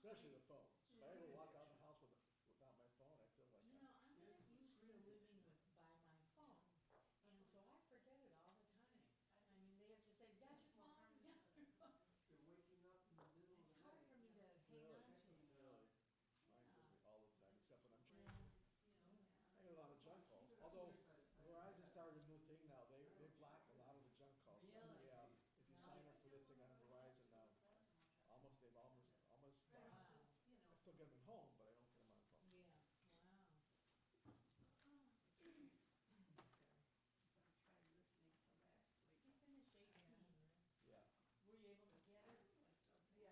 especially the phones. If I ever walk out of the house without my phone, I feel like You know, I'm not used to living by my phone, and so I forget it all the time. I mean, they have to say, "You got your phone, you got your phone." You're waking up in the middle of It's the hard night. for me to hang really, on to it. really, mine gives me all the time, except when I'm. Yeah. I get a lot of junk calls, although Verizon started a new thing now, they block a lot of the junk calls. Really? Yeah, if you sign up for this thing on Verizon now, they've almost stopped. Wow. I still get them at home, but I don't get them on phone. Yeah, wow. I tried listening to last week. You finished 18, right? Yeah. Were you able to get it? Yeah.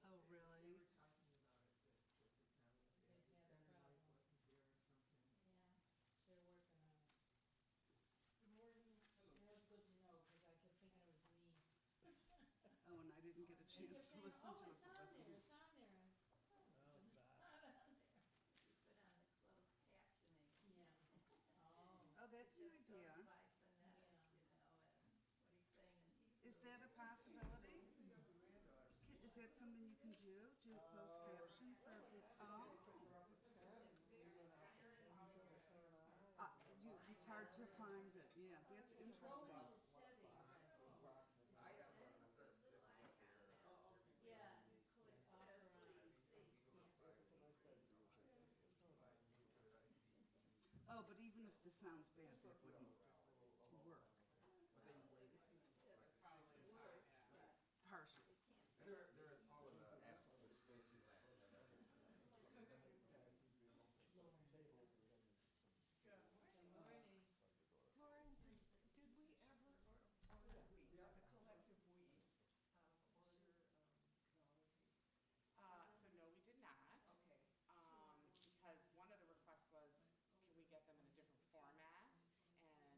Oh, They really? were talking about it, that the sound, They've the had a center problem. light wasn't there or something. Yeah, they're working on it. Good morning. That was good to know, because I kept thinking it was me. Oh, and I didn't get a They kept chance to saying, listen "Oh, to it. it's on there, it's on there." Well, it's not. Not on there. You put on the closed captioning. Yeah. Oh. Oh, that's It an just goes idea. by phonetics, Yeah. you know, and what he's saying in Hebrew. Is that a possibility? We have the granddaughters. Is that something you can do? Do a closed caption for the, oh? It's hard to find it, yeah, that's Go interesting. into settings, I I think. have a Little icon. Yeah, click off or on. Oh, but even if the sound's bad, that wouldn't work. Partially. And they're all in the app, which basically. Good morning. Lauren, did we ever, or did we, the collective we, order technologies? So no, we did not. Okay. Because one of the requests was, can we get them in a different format? And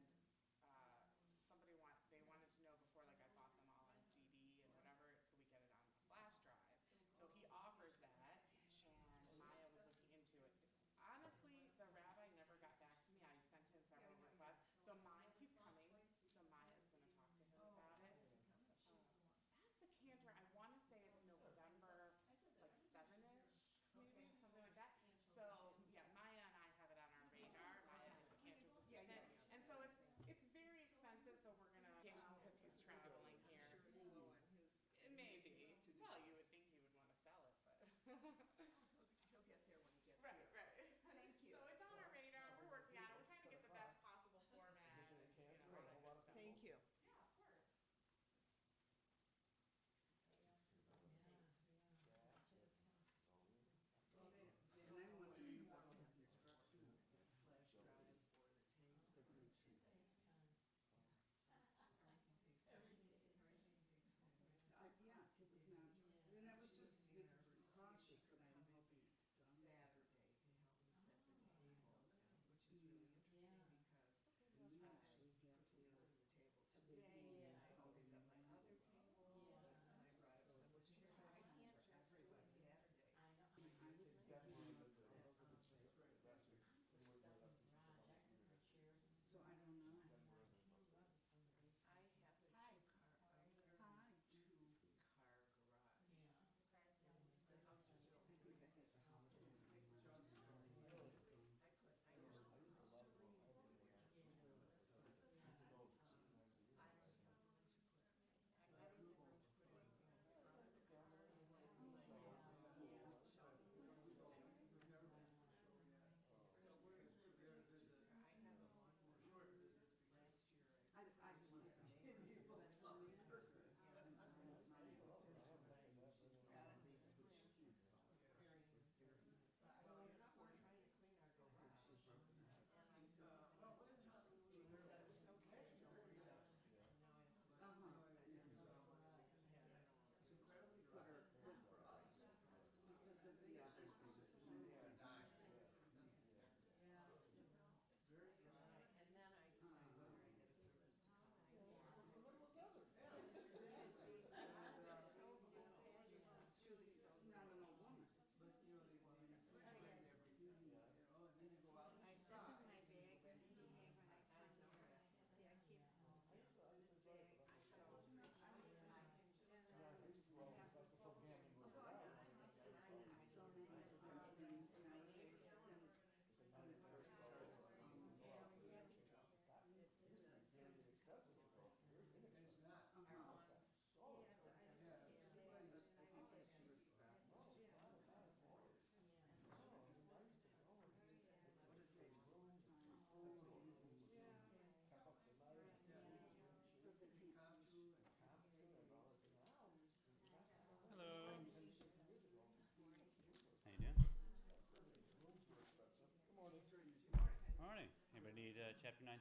need chapter 19?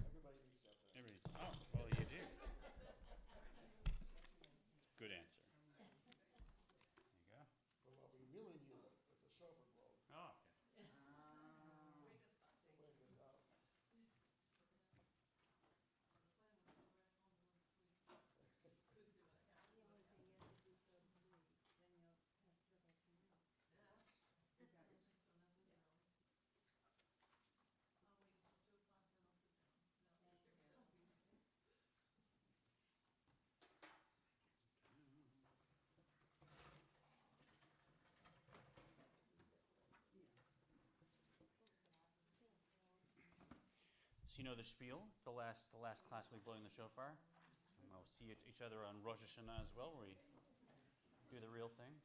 Everybody needs that. Everybody. Oh, well, you do. Good answer. There you go. But what we really need is a chauffeur quote. Oh, okay. Wake us up. The only thing you have to do till 3, then you'll have trouble tonight. You got your, yeah. So you know the spiel. It's the last class we'll be blowing the shofar. And we'll see each other on Rosh Hashanah as well, where we do the real thing.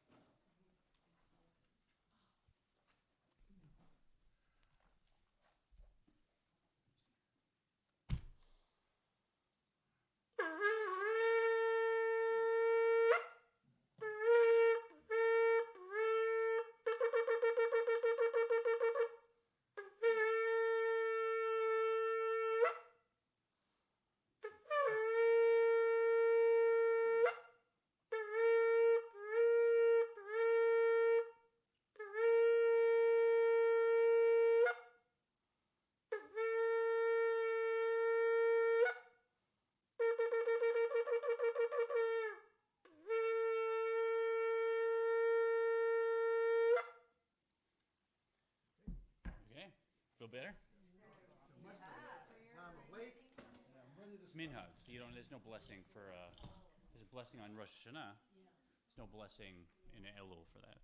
Okay, feel better? Now I'm awake and I'm ready to It's minhag. So you don't. There's no blessing for. There's a blessing on Rosh Hashanah. There's no blessing in Elul for that.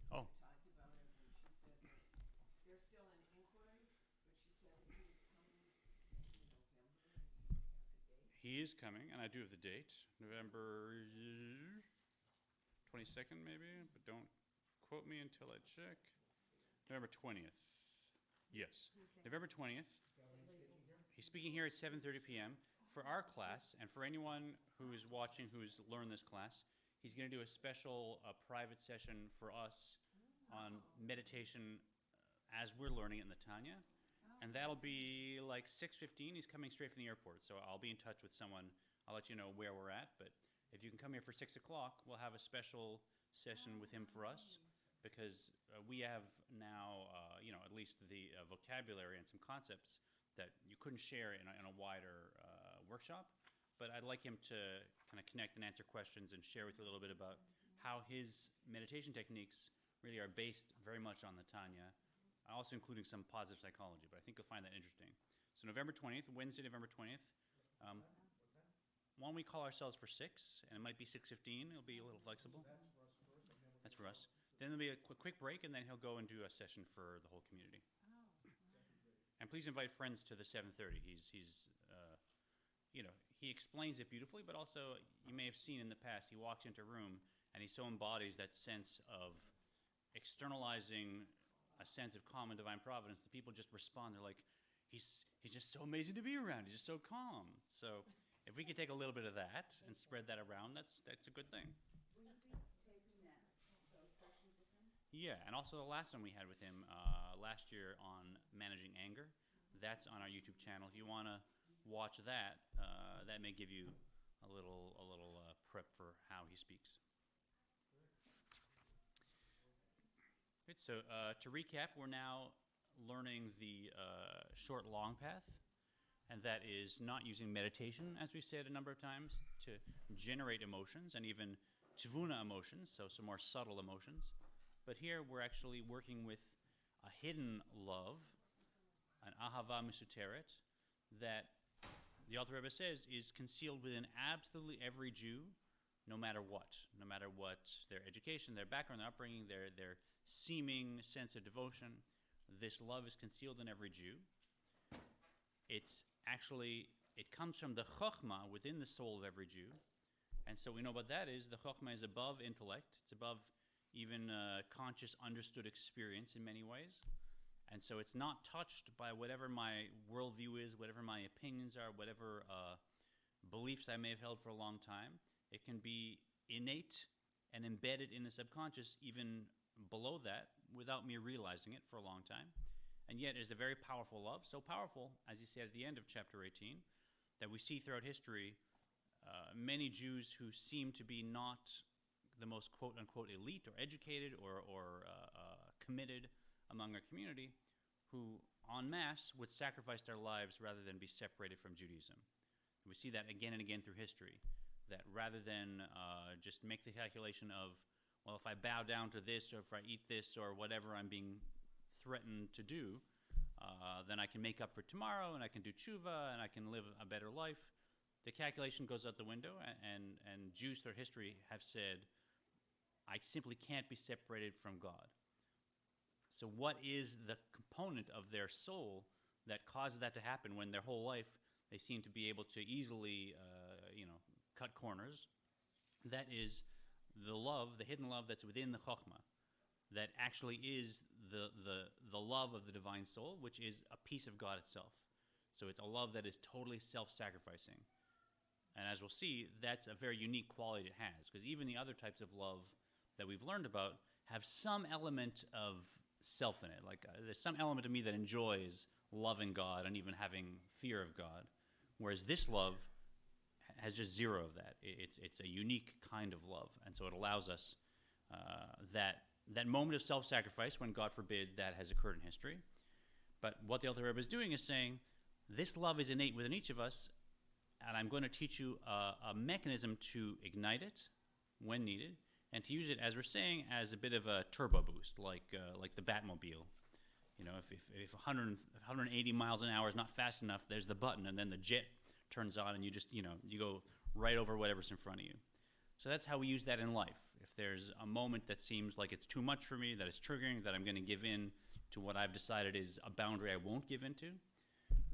Oh. We talked about it, and she said that they're still in inquiry, but she said that he was coming maybe in November, if you have the date. He is coming, and I do have the date, November 22nd, maybe, but don't quote me until I check. November 20th. Yes, November 20th. He's speaking here at 7:30 p.m. For our class, and for anyone who is watching who's learned this class, he's going to do a special private session for us on meditation as we're learning it in the Tanya. And that'll be like 6:15. He's coming straight from the airport, so I'll be in touch with someone. I'll let you know where we're at. But if you can come here for 6 o'clock, we'll have a special session with him for us, because we have now, at least the vocabulary and some concepts that you couldn't share in a wider workshop. But I'd like him to kind of connect and answer questions and share with you a little bit about how his meditation techniques really are based very much on the Tanya, also including some positive psychology, but I think you'll find that interesting. So November 20th, Wednesday, November 20th. Why don't we call ourselves for 6, and it might be 6:15. It'll be a little flexible. That's for us. Then there'll be a quick break, and then he'll go and do a session for the whole community. And please invite friends to the 7:30. He explains it beautifully, but also you may have seen in the past, he walks into a room and he so embodies that sense of externalizing a sense of calm and divine providence. The people just respond. They're like, he's just so amazing to be around. He's just so calm. So if we could take a little bit of that and spread that around, that's a good thing. Will you be taking those sessions with him? Yeah, and also the last one we had with him last year on managing anger, that's on our YouTube channel. If you want to watch that, that may give you a little prep for how he speaks. Good. So to recap, we're now learning the short long path, and that is not using meditation, as we've said a number of times, to generate emotions and even tivuna emotions, so some more subtle emotions. But here we're actually working with a hidden love, an ahava misuteret, that the Alter Rebbe says is concealed within absolutely every Jew, no matter what their education, their background, their upbringing, their seeming sense of devotion. This love is concealed in every Jew. It comes from the chokhmah within the soul of every Jew. And so we know what that is. The chokhmah is above intellect. It's above even conscious, understood experience in many ways. And so it's not touched by whatever my worldview is, whatever my opinions are, whatever beliefs I may have held for a long time. It can be innate and embedded in the subconscious, even below that, without me realizing it for a long time. And yet it is a very powerful love, so powerful, as he said at the end of chapter 18, that we see throughout history many Jews who seem to be not the most quote-unquote elite or educated or committed among our community, who en masse would sacrifice their lives rather than be separated from Judaism. And we see that again and again through history, that rather than just make the calculation of, well, if I bow down to this or if I eat this or whatever I'm being threatened to do, then I can make up for tomorrow and I can do tshuva and I can live a better life. The calculation goes out the window, and Jews throughout history have said, I simply can't be separated from God. So what is the component of their soul that causes that to happen when their whole life they seem to be able to easily, cut corners? That is the love, the hidden love that's within the chokhmah, that actually is the love of the divine soul, which is a piece of God itself. So it's a love that is totally self-sacrificing. And as we'll see, that's a very unique quality it has, because even the other types of love that we've learned about have some element of self in it. Like there's some element of me that enjoys loving God and even having fear of God, whereas this love has just zero of that. It's a unique kind of love, and so it allows us that moment of self-sacrifice when, God forbid, that has occurred in history. But what the Alter Rebbe is doing is saying, this love is innate within each of us, and I'm going to teach you a mechanism to ignite it when needed, and to use it, as we're saying, as a bit of a turbo boost, like the Batmobile. You know, if 180 miles an hour is not fast enough, there's the button, and then the jet turns on, and you just, you go right over whatever's in front of you. So that's how we use that in life. If there's a moment that seems like it's too much for me, that it's triggering, that I'm going to give in to what I've decided is a boundary I won't give into,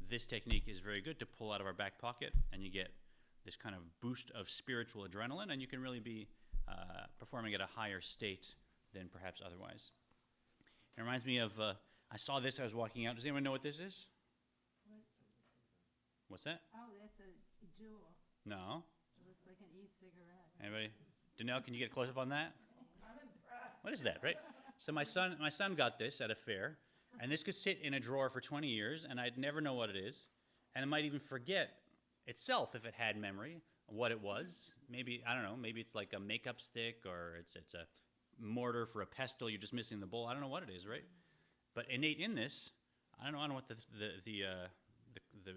this technique is very good to pull out of our back pocket, and you get this kind of boost of spiritual adrenaline, and you can really be performing at a higher state than perhaps otherwise. It reminds me of, I saw this, I was walking out. Does anyone know what this is? What's that? Oh, that's a jewel. No. It looks like an e-cigarette. Anybody? Danelle, can you get a close-up on that? I'm impressed. What is that, right? So my son got this at a fair, and this could sit in a drawer for 20 years, and I'd never know what it is, and it might even forget itself if it had memory, what it was. Maybe, I don't know, maybe it's like a makeup stick, or it's a mortar for a pestle, you're just missing the bowl. I don't know what it is, right? But innate in this, I don't know what the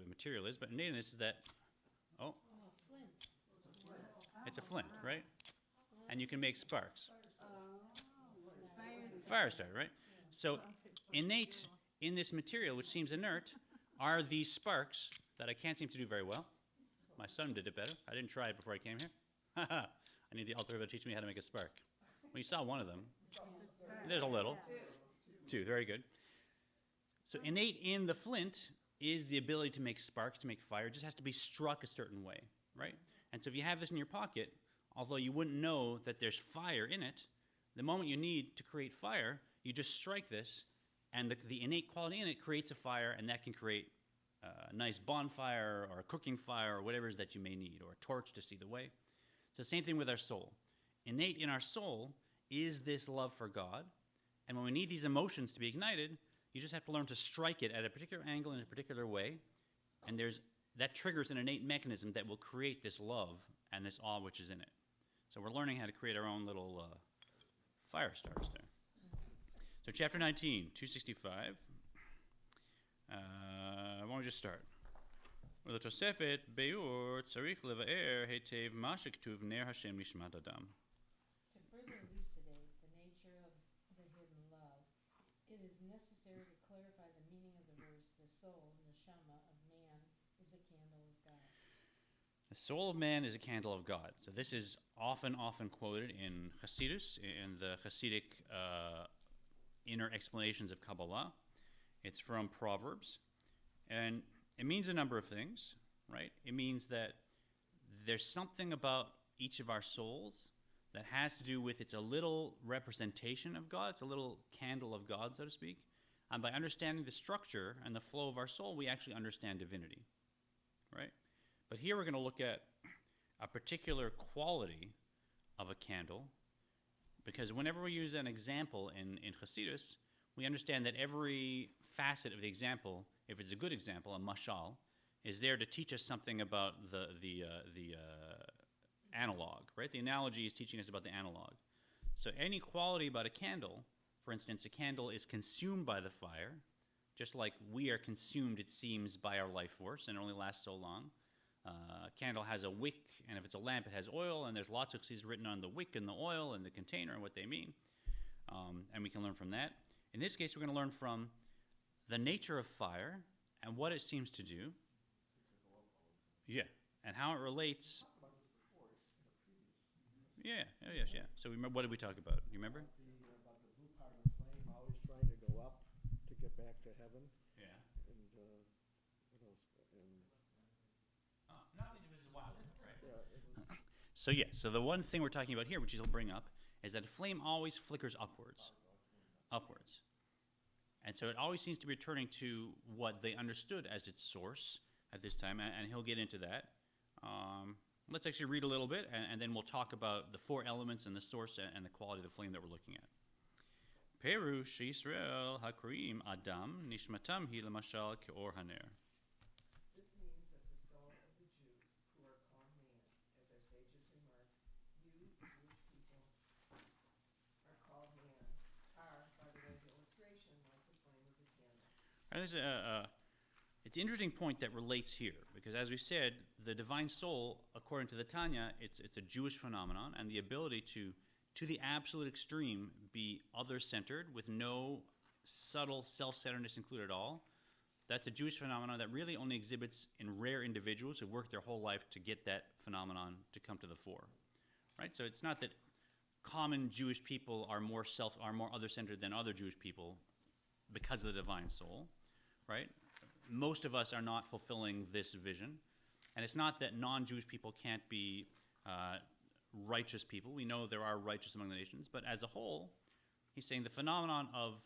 material is, but innate in this is that, Oh, flint. it's a flint, right? And you can make sparks. Fires. Fire starter, right? So innate in this material, which seems inert, are these sparks that I can't seem to do very well. My son did it better. I didn't try it before I came here. I need the Alter Rebbe to teach me how to make a spark. Well, you saw one of them. There's a little. Two, very good. So innate in the flint is the ability to make sparks, to make fire. It just has to be struck a certain way, right? And so if you have this in your pocket, although you wouldn't know that there's fire in it, the moment you need to create fire, you just strike this, and the innate quality in it creates a fire, and that can create a nice bonfire or a cooking fire or whatever it is that you may need, or a torch to see the way. So same thing with our soul. Innate in our soul is this love for God, and when we need these emotions to be ignited, you just have to learn to strike it at a particular angle in a particular way, and that triggers an innate mechanism that will create this love and this awe which is in it. So we're learning how to create our own little fire stars there. So chapter 19, 265. Why don't we just start? ולתוספת ביאור צריך לבאר היטב מה שכתוב נר השם נשמת אדם. To further elucidate the nature of the hidden love, it is necessary to clarify the meaning of the verse, the soul, neshama, of man is a candle of God. The soul of man is a candle of God. So this is often quoted in Hasidus, in the Hasidic inner explanations of Kabbalah. It's from Proverbs. And it means a number of things, right? It means that there's something about each of our souls that has to do with, it's a little representation of God. It's a little candle of God, so to speak. And by understanding the structure and the flow of our soul, we actually understand divinity, right? But here we're going to look at a particular quality of a candle, Because whenever we use an example in Hasidus, we understand that every facet of the example, if it's a good example, a mashal, is there to teach us something about the analog, right? The analogy is teaching us about the analog. So any quality about a candle, for instance, a candle is consumed by the fire, just like we are consumed, it seems, by our life force, and it only lasts so long. A candle has a wick, and if it's a lamp, it has oil, and there's lots of things written on the wick and the oil and the container and what they mean. And we can learn from that. In this case, we're going to learn from the nature of fire and what it seems to do. Yeah, and how it relates. Yeah, oh yes, yeah. So what did we talk about? You remember? About the blue part of the flame always trying to go up to get back to heaven. Yeah. And what else? And Not that it was wild, right? yeah, it was. So the one thing we're talking about here, which he'll bring up, is that a flame always flickers upwards. Upwards. And so it always seems to be returning to what they understood as its source at this time, and he'll get into that. Let's actually read a little bit, and then we'll talk about the four elements and the source and the quality of the flame that we're looking at. Perush Yisrael Hakrim Adam Nishmatam Hi Lamashal Keor Haner. This means that the soul of the Jews, who are called man, as our sages remark, you, the Jewish people, are called man, are, by the way of illustration, like the flame of the candle. And there's it's an interesting point that relates here, because as we said, the divine soul, according to the Tanya, it's a Jewish phenomenon, and the ability to the absolute extreme, be other-centered with no subtle self-centeredness included at all. That's a Jewish phenomenon that really only exhibits in rare individuals who work their whole life to get that phenomenon to come to the fore, right? So it's not that common Jewish people are more other-centered than other Jewish people because of the divine soul, right? Most of us are not fulfilling this vision, and it's not that non-Jewish people can't be righteous people. We know there are righteous among the nations, but as a whole, he's saying the phenomenon of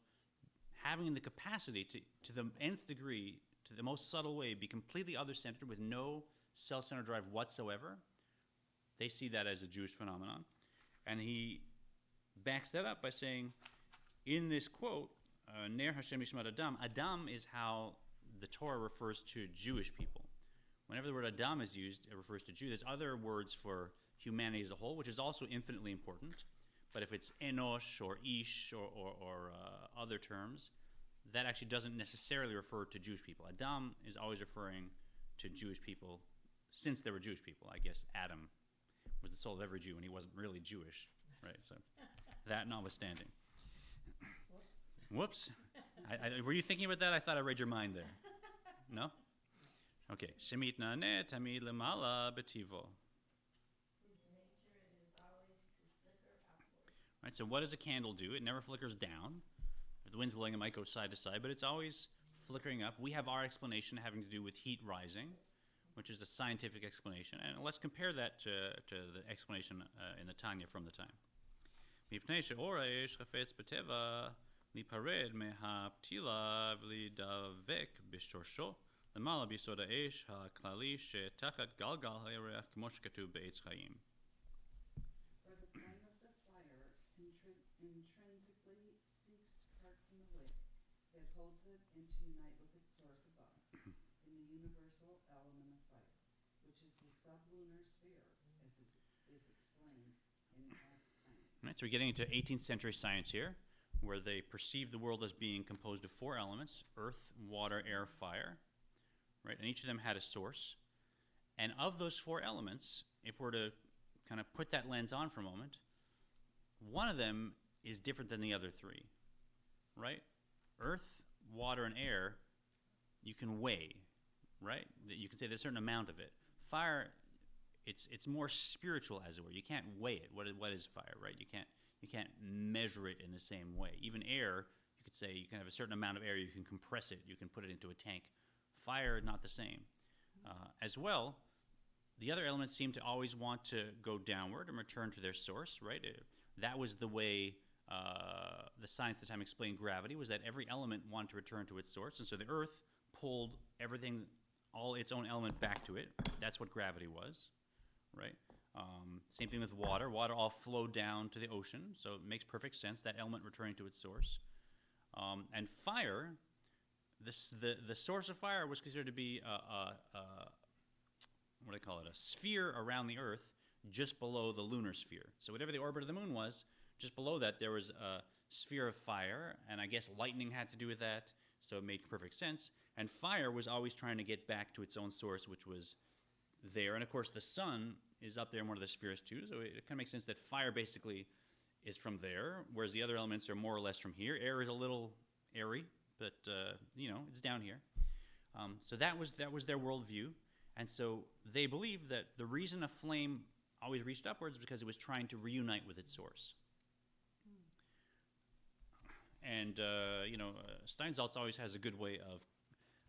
having the capacity to the nth degree, to the most subtle way, be completely other-centered with no self-centered drive whatsoever, they see that as a Jewish phenomenon. And he backs that up by saying, in this quote, Ner Hashem Yishmat Adam, Adam is how the Torah refers to Jewish people. Whenever the word Adam is used, it refers to Jew. There's other words for humanity as a whole, which is also infinitely important. But if it's Enosh or Ish or other terms, that actually doesn't necessarily refer to Jewish people. Adam is always referring to Jewish people since there were Jewish people. I guess Adam was the soul of every Jew, and he wasn't really Jewish, right? So that notwithstanding. Whoops. Were you thinking about that? I thought I read your mind there. No? Okay. Shemit na'aneh tamid lemala betivo. Right, so what does a candle do? It never flickers down. If the wind's blowing, it might go side to side, but it's always flickering up. We have our explanation having to do with heat rising, which is a scientific explanation. And let's compare that to the explanation in the Tanya from the time. Mipnei she'or ha'esh chafetz b'teva lipared me'ha'ptila v'lidavek b'shorsho למעלה ביסוד האש הכללי שתחת גלגל הירח כמו שכתוב בעץ חיים. For the flame of the fire intrinsically seeks to part from the wick that holds it and to unite with its source above, in the universal element of fire, which is the sublunar sphere, as is explained in God's plan. Right, so we're getting into 18th century science here, where they perceive the world as being composed of four elements: earth, water, air, fire. Right, and each of them had a source. And of those four elements, if we're to kind of put that lens on for a moment, one of them is different than the other three, right? Earth, water, and air, you can weigh, right? You can say there's a certain amount of it. Fire, it's more spiritual, as it were. You can't weigh it. What is fire, right? You can't measure it in the same way. Even air, you could say you can have a certain amount of air. You can compress it. You can put it into a tank. Fire, not the same. As well, the other elements seem to always want to go downward and return to their source, right? That was the way the science at the time explained gravity, was that every element wanted to return to its source. And so the earth pulled everything, all its own element back to it. That's what gravity was, right? Same thing with water. Water all flowed down to the ocean, so it makes perfect sense, that element returning to its source. And fire, the source of fire was considered to be what do they call it, a sphere around the Earth just below the lunar sphere. So whatever the orbit of the moon was, just below that there was a sphere of fire, and I guess lightning had to do with that, so it made perfect sense. And fire was always trying to get back to its own source, which was there. And of course the sun is up there in one of the spheres too, so it kind of makes sense that fire basically is from there, whereas the other elements are more or less from here. Air is a little airy, but it's down here. So that was their worldview, and so they believed that the reason a flame always reached upwards is because it was trying to reunite with its source. And Steinsaltz always has a good way of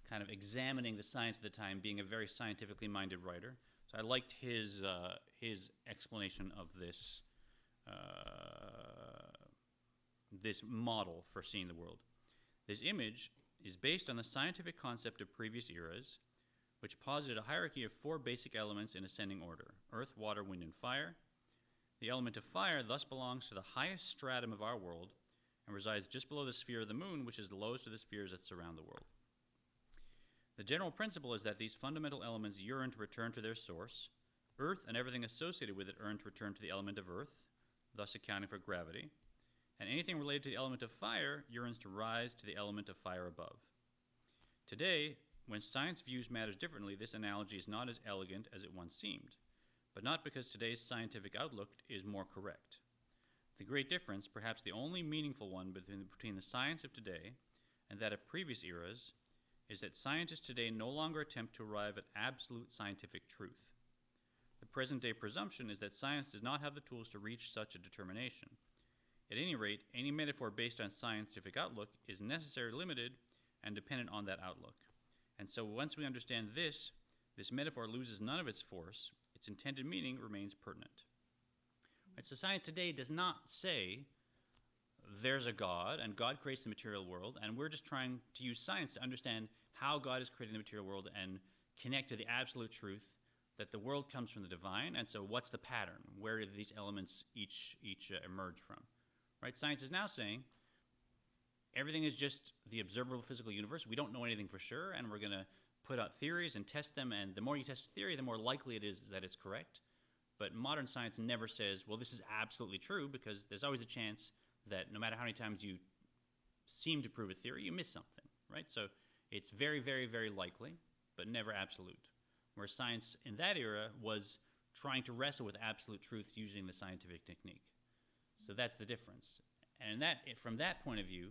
kind of examining the science of the time, being a very scientifically minded writer. So I liked his explanation of this this model for seeing the world. This image is based on the scientific concept of previous eras, which posited a hierarchy of 4 basic elements in ascending order: earth, water, wind, and fire. The element of fire thus belongs to the highest stratum of our world and resides just below the sphere of the moon, which is the lowest of the spheres that surround the world. The general principle is that these fundamental elements yearn to return to their source. Earth and everything associated with it yearn to return to the element of earth, thus accounting for gravity. And anything related to the element of fire yearns to rise to the element of fire above. Today, when science views matters differently, this analogy is not as elegant as it once seemed, but not because today's scientific outlook is more correct. The great difference, perhaps the only meaningful one between the science of today and that of previous eras, is that scientists today no longer attempt to arrive at absolute scientific truth. The present-day presumption is that science does not have the tools to reach such a determination. At any rate, any metaphor based on scientific outlook is necessarily limited and dependent on that outlook. And so once we understand this metaphor loses none of its force, its intended meaning remains pertinent. Right, so science today does not say there's a God, and God creates the material world, and we're just trying to use science to understand how God is creating the material world and connect to the absolute truth that the world comes from the divine, and so what's the pattern? Where do these elements each emerge from? Right? Science is now saying everything is just the observable physical universe. We don't know anything for sure, and we're going to put out theories and test them, and the more you test a theory, the more likely it is that it's correct. But modern science never says, well, this is absolutely true, because there's always a chance that no matter how many times you seem to prove a theory, you miss something, right? So it's very, very, very likely, but never absolute. Where science in that era was trying to wrestle with absolute truth using the scientific technique. So that's the difference. And from that point of view,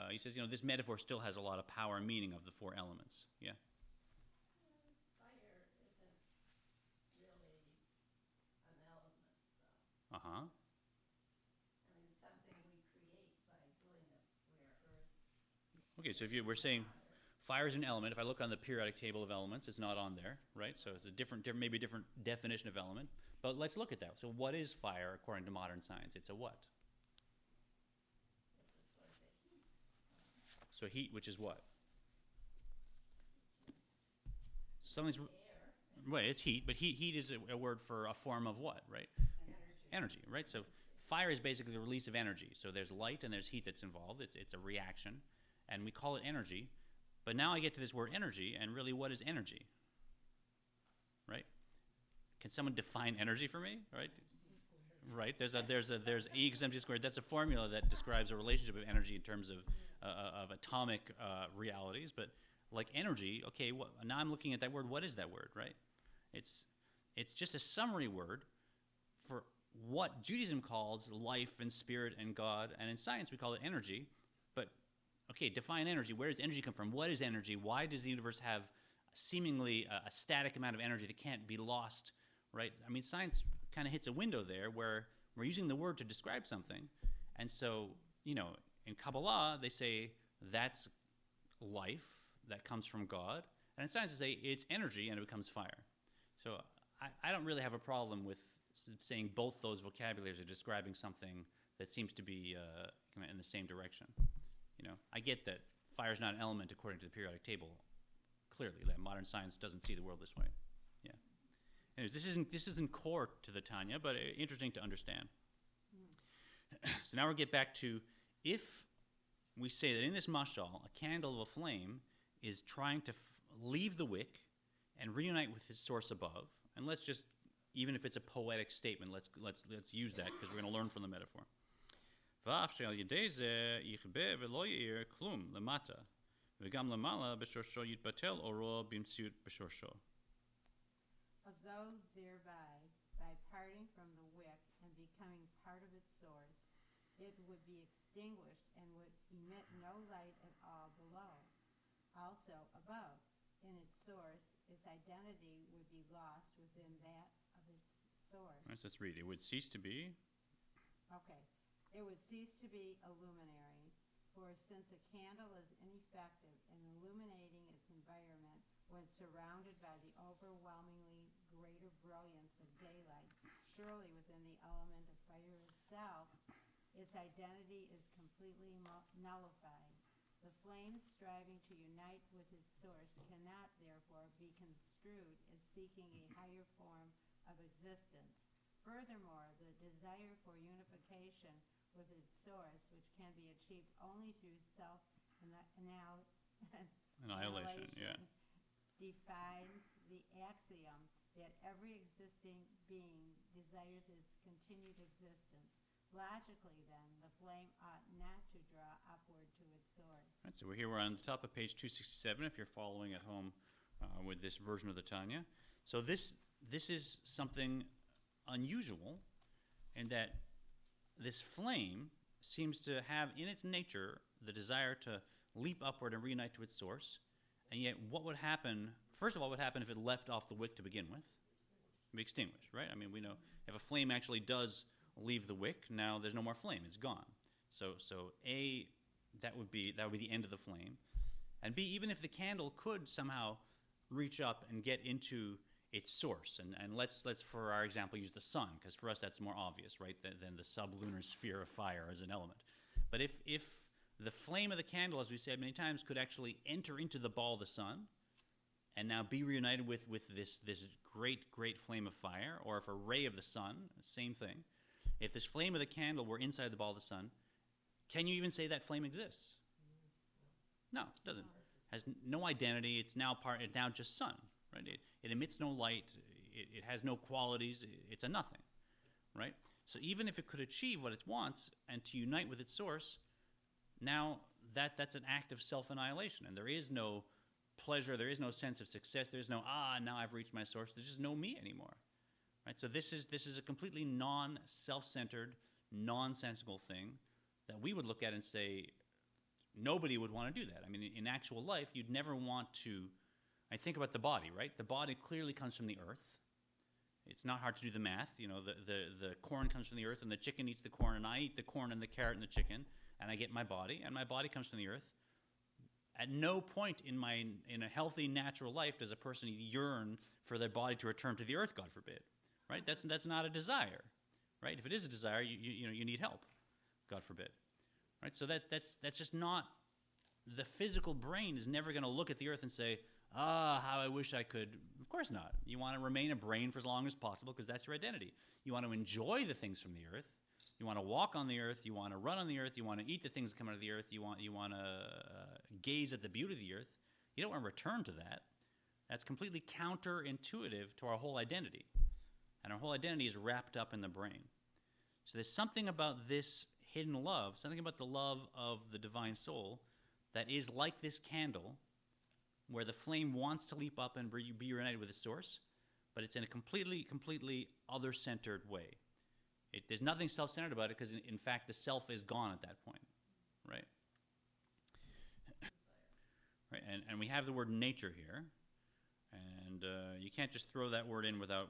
he says, this metaphor still has a lot of power and meaning of the 4 elements. Yeah? Fire isn't really an element, though. Uh-huh. I mean, it's something we create by doing it, where earth. Okay, so we're saying fire is an element. If I look on the periodic table of elements, it's not on there, right? So it's a maybe a different definition of element. But let's look at that. So what is fire according to modern science? It's a what? It's a source of heat. So heat, which is what? Something's Air. right. It's heat, but heat is a word for a form of what, right? Energy, right? So fire is basically the release of energy. So there's light and there's heat that's involved. It's a reaction, and we call it energy. But now I get to this word energy, and really, what is energy? Right? Can someone define energy for me? Right? Right. There's E equals mc squared. That's a formula that describes a relationship of energy in terms of atomic realities. But like energy, okay. Now I'm looking at that word. What is that word? Right? It's just a summary word for what Judaism calls life and spirit and God, and in science we call it energy. But okay, define energy. Where does energy come from? What is energy? Why does the universe have seemingly a static amount of energy that can't be lost? Right? I mean, science kind of hits a window there where we're using the word to describe something. And so, in Kabbalah, they say that's life that comes from God. And in science, they say it's energy and it becomes fire. So I don't really have a problem with saying both those vocabularies are describing something that seems to be in the same direction. I get that fire is not an element according to the periodic table, clearly. That modern science doesn't see the world this way. Yeah. Anyways, this isn't core to the Tanya, but interesting to understand. So now we get back to, if we say that in this mashal, a candle of a flame is trying to leave the wick and reunite with its source above, and let's just, even if it's a poetic statement, let's use that because we're going to learn from the metaphor. ואף שעל ידי זה יכבה ולא יאיר כלום למטה, וגם למעלה בשורשו יתבטל אורו במציאות בשורשו. Although thereby, by parting from the wick and becoming part of its source, it would be extinguished and would emit no light at all below. Also above, in its source, its identity would be lost within that of its source. Let's read. It would cease to be. Okay. It would cease to be a luminary, for since a candle is ineffective in illuminating its environment when surrounded by the overwhelmingly greater brilliance of daylight, surely within the element of fire itself, its identity is completely nullified. The flame striving to unite with its source cannot, therefore, be construed as seeking a higher form of existence. Furthermore, the desire for unification with its source, which can be achieved only through Annihilation, yeah. defies the axiom that every existing being desires its continued existence. Logically, then, the flame ought not to draw upward to its source. Right, so we're on the top of page 267 if you're following at home with this version of the Tanya. So this is something unusual in that this flame seems to have in its nature the desire to leap upward and reunite to its source. And yet what would happen, first of all, what would happen if it leapt off the wick to begin with? It'd be extinguished, right? I mean, we know if a flame actually does leave the wick, now there's no more flame, it's gone. So A, that would be the end of the flame. And B, even if the candle could somehow reach up and get into its source, and let's for our example use the sun, because for us that's more obvious, right, than the sublunar sphere of fire as an element. But if the flame of the candle, as we said many times, could actually enter into the ball of the sun and now be reunited with this great flame of fire, or if a ray of the sun, same thing, if this flame of the candle were inside the ball of the sun, can you even say that flame exists? No, it doesn't. It has no identity. It's now just sun, right? It emits no light. It has no qualities. It's a nothing, right? So even if it could achieve what it wants and to unite with its source, now that's an act of self-annihilation, and there is no pleasure. There is no sense of success. There's no now I've reached my source. There's just no me anymore, right? So this is a completely non-self-centered, nonsensical thing that we would look at and say nobody would want to do that. I mean, in actual life, you'd never want to. I think about the body, right? The body clearly comes from the earth. It's not hard to do the math. You know, the corn comes from the earth, and the chicken eats the corn, and I eat the corn and the carrot and the chicken, and I get my body, and my body comes from the earth. At no point in a healthy, natural life does a person yearn for their body to return to the earth, God forbid, right? That's not a desire, right? If it is a desire, you need help, God forbid, right? So that's just not, the physical brain is never going to look at the earth and say, how I wish I could. Of course not. You want to remain a brain for as long as possible because that's your identity. You want to enjoy the things from the earth. You want to walk on the earth. You want to run on the earth. You want to eat the things that come out of the earth. You want to gaze at the beauty of the earth. You don't want to return to that. That's completely counterintuitive to our whole identity. And our whole identity is wrapped up in the brain. So there's something about this hidden love, something about the love of the divine soul that is like this candle, where the flame wants to leap up and be united with its source, but it's in a completely other-centered way. There's nothing self-centered about it because, in fact, the self is gone at that point, right? Right, and we have the word nature here, and you can't just throw that word in without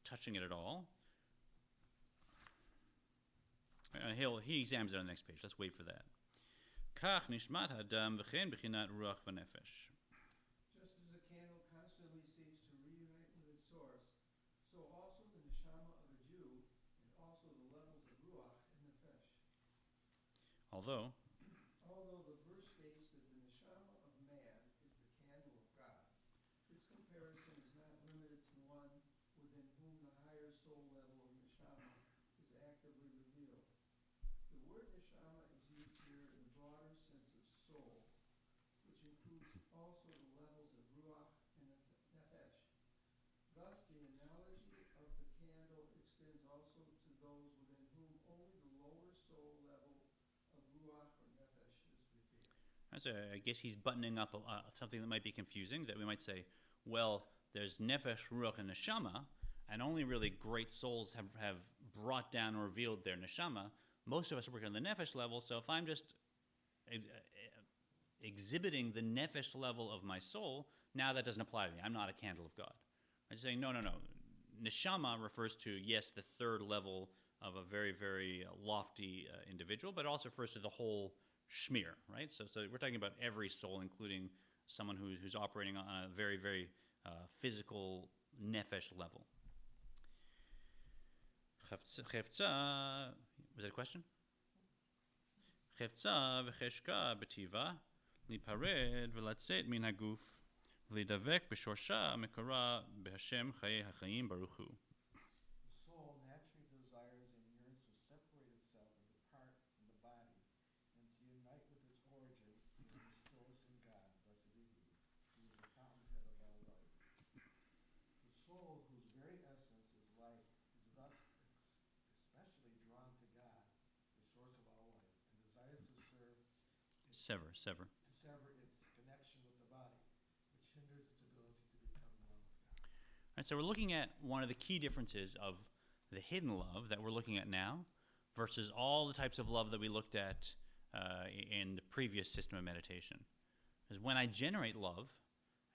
touching it at all. He examines it on the next page. Let's wait for that. Kach nishmat hadam v'chen b'chinat ruach v'nefesh. Just as a candle constantly seeks to reunite with its source, so also the neshama of a Jew, and also the levels of ruach and nefesh. Although the verse states that the neshama of man is the candle of God, this comparison is not limited to one within also the levels of ruach and nefesh. Thus, the analogy of the candle extends also to those within whom only the lower soul level of ruach or nefesh is revealed. So I guess he's buttoning up something that might be confusing, that we might say, well, there's nefesh, ruach, and neshama, and only really great souls have brought down or revealed their neshama. Most of us work on the nefesh level, so if I'm just exhibiting the nefesh level of my soul, now that doesn't apply to me. I'm not a candle of God. I'm saying, no. Neshama refers to, yes, the third level of a very, very lofty individual, but it also refers to the whole shmear, right? So we're talking about every soul, including someone who's operating on a very, very physical nefesh level. Chefza, was that a question? Chefza v'cheshka b'tiva lipared v'latzet min haguf v'lidavek b'shorsha mekora b'Hashem chayei hachayim baruch hu. The soul naturally desires and yearns to separate itself and depart from the body and to unite with its origin and its source in God, blessed be He, who is the fountainhead of all life. The soul, whose very essence is life, is thus especially drawn to God, the source of all life, and desires to sever its connection with the body, which hinders its ability to become one with God. All right, so we're looking at one of the key differences of the hidden love that we're looking at now versus all the types of love that we looked at in the previous system of meditation. Because when I generate love,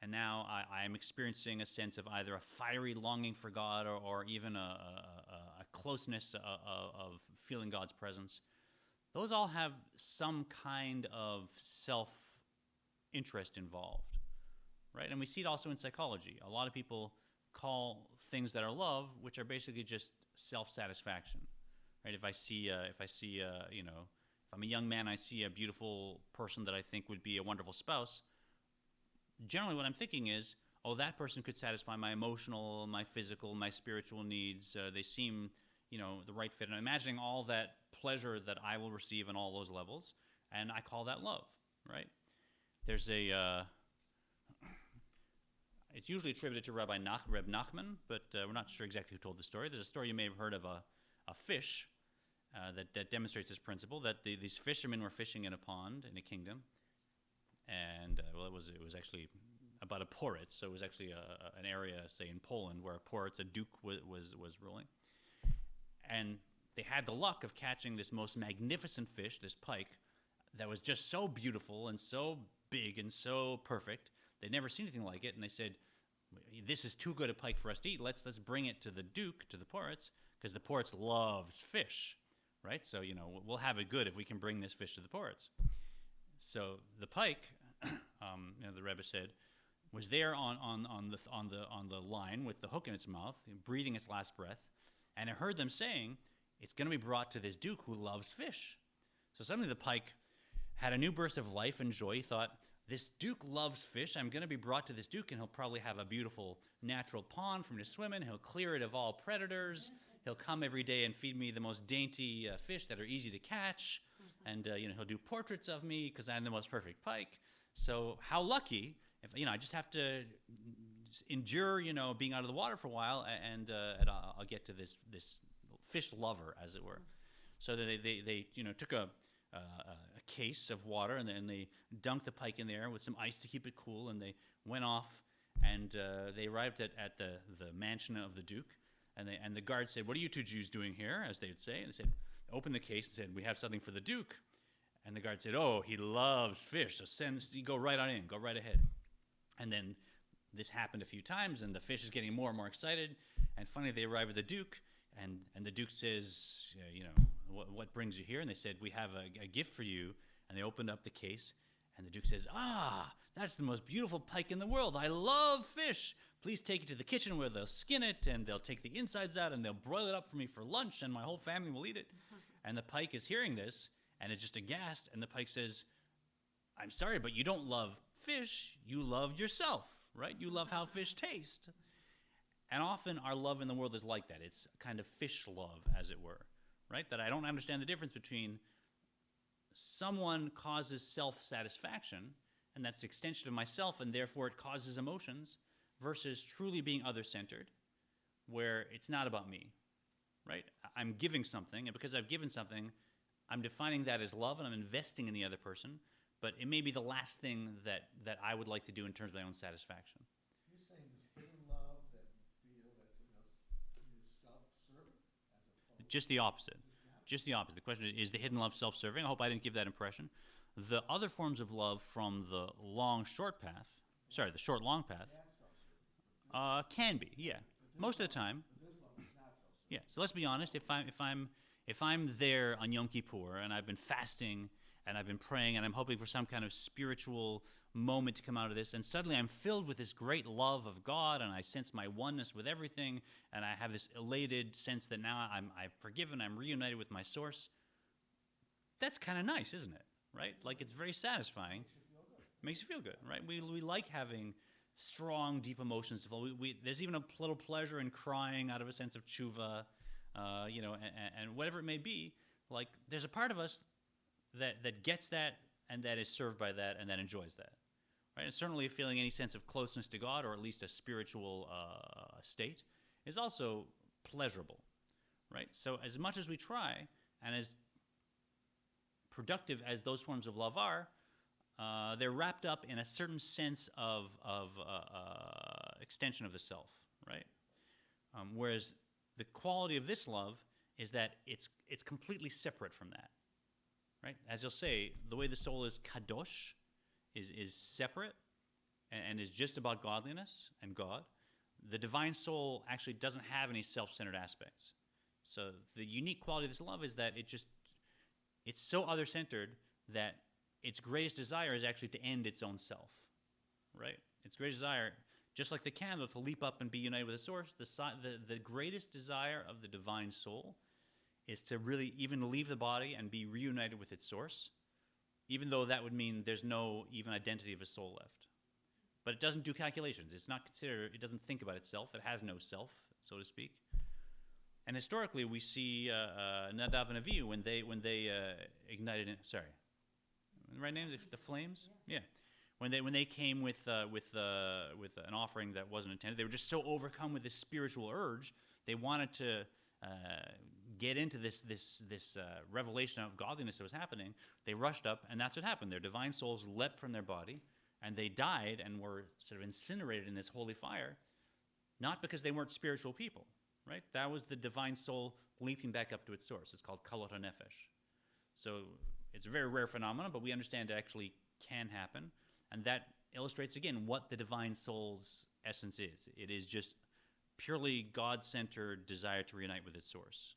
and now I'm experiencing a sense of either a fiery longing for God or even a closeness of feeling God's presence, those all have some kind of self-interest involved, right? And we see it also in psychology. A lot of people call things that are love, which are basically just self-satisfaction, right? If I'm a young man, I see a beautiful person that I think would be a wonderful spouse, generally what I'm thinking is, oh, that person could satisfy my emotional, my physical, my spiritual needs. They seem, the right fit. And I'm imagining all that pleasure that I will receive on all those levels, and I call that love, right? There's it's usually attributed to Reb Nachman, but we're not sure exactly who told the story. There's a story you may have heard of a fish that demonstrates this principle, that these fishermen were fishing in a pond in a kingdom, and it was actually about a poritz, so it was actually an area, say in Poland, where a poritz, a duke, was ruling. And they had the luck of catching this most magnificent fish, this pike, that was just so beautiful and so big and so perfect. They'd never seen anything like it, and they said, this is too good a pike for us to eat. Let's bring it to the duke, to the poritz, because the poritz loves fish, right? So, we'll have it good if we can bring this fish to the poritz. So the pike, the Rebbe said, was there on the line with the hook in its mouth, breathing its last breath, and it heard them saying, it's going to be brought to this duke who loves fish. So suddenly the pike had a new burst of life and joy. He thought, this duke loves fish. I'm going to be brought to this duke, and he'll probably have a beautiful natural pond for me to swim in. He'll clear it of all predators. He'll come every day and feed me the most dainty fish that are easy to catch. And he'll do portraits of me because I'm the most perfect pike. So how lucky if I just have to endure being out of the water for a while, and I'll get to this fish lover, as it were. So they took a case of water, and then they dunked the pike in there with some ice to keep it cool, and they went off, and they arrived at the mansion of the duke, and the guard said, what are you two Jews doing here, as they would say? And they said, open the case and said, we have something for the duke. And the guard said, oh, he loves fish, so go right on in, go right ahead. And then this happened a few times, and the fish is getting more and more excited, and finally they arrive at the duke, and the duke says, what brings you here? And they said, we have a gift for you. And they opened up the case, and the duke says, that's the most beautiful pike in the world. I love fish. Please take it to the kitchen where they'll skin it, and they'll take the insides out, and they'll broil it up for me for lunch, and my whole family will eat it. And the pike is hearing this, and is just aghast, and the pike says, I'm sorry, but you don't love fish. You love yourself, right? You love how fish taste. And often our love in the world is like that. It's kind of fish love, as it were, right? That I don't understand the difference between someone causes self-satisfaction and that's an extension of myself, and therefore it causes emotions, versus truly being other-centered, where it's not about me, right? I'm giving something, and because I've given something, I'm defining that as love, and I'm investing in the other person, but it may be the last thing that I would like to do in terms of my own satisfaction. You're saying this hidden love that you feel that's in us is self-serving as opposed Just the opposite. just the opposite. The question is the hidden love self-serving? I hope I didn't give that impression. The other forms of love from the long-short path, the short-long path, That's self-serving. can be, yeah. Most of the time, But this love is not self-serving. yeah. So let's be honest. If I'm there on Yom Kippur and I've been fasting and I've been praying and I'm hoping for some kind of spiritual moment to come out of this, and suddenly I'm filled with this great love of God, and I sense my oneness with everything, and I have this elated sense that now I've forgiven, I'm reunited with my source. That's kind of nice, isn't it? Right? Like, it's very satisfying. Makes you feel good, right? We like having strong, deep emotions. There's even a little pleasure in crying out of a sense of tshuva, and whatever it may be. Like, there's a part of us that gets that, and that is served by that, and that enjoys that, right? And certainly feeling any sense of closeness to God, or at least a spiritual state, is also pleasurable, right? So as much as we try, and as productive as those forms of love are, they're wrapped up in a certain sense of extension of the self, right? Whereas the quality of this love is that it's completely separate from that, right? As you'll say, the way the soul is kadosh, is separate, and is just about godliness and God. The divine soul actually doesn't have any self-centered aspects. So the unique quality of this love is that it's so other-centered that its greatest desire is actually to end its own self, right? Its greatest desire, just like the candle, to leap up and be united with the source, the greatest desire of the divine soul is to really even leave the body and be reunited with its source, even though that would mean there's no even identity of a soul left. But it doesn't do calculations. It's not considered, it doesn't think about itself. It has no self, so to speak. And historically, we see Nadav and Avihu when they ignited. Sorry, the right name? The flames. Yeah. When they came with an offering that wasn't intended, they were just so overcome with this spiritual urge. They wanted to get into this revelation of godliness that was happening. They rushed up, and that's what happened. Their divine souls leapt from their body, and they died and were sort of incinerated in this holy fire, not because they weren't spiritual people. Right? That was the divine soul leaping back up to its source. It's called kalot hanefesh. So it's a very rare phenomenon, but we understand it actually can happen. And that illustrates, again, what the divine soul's essence is. It is just purely God-centered desire to reunite with its source.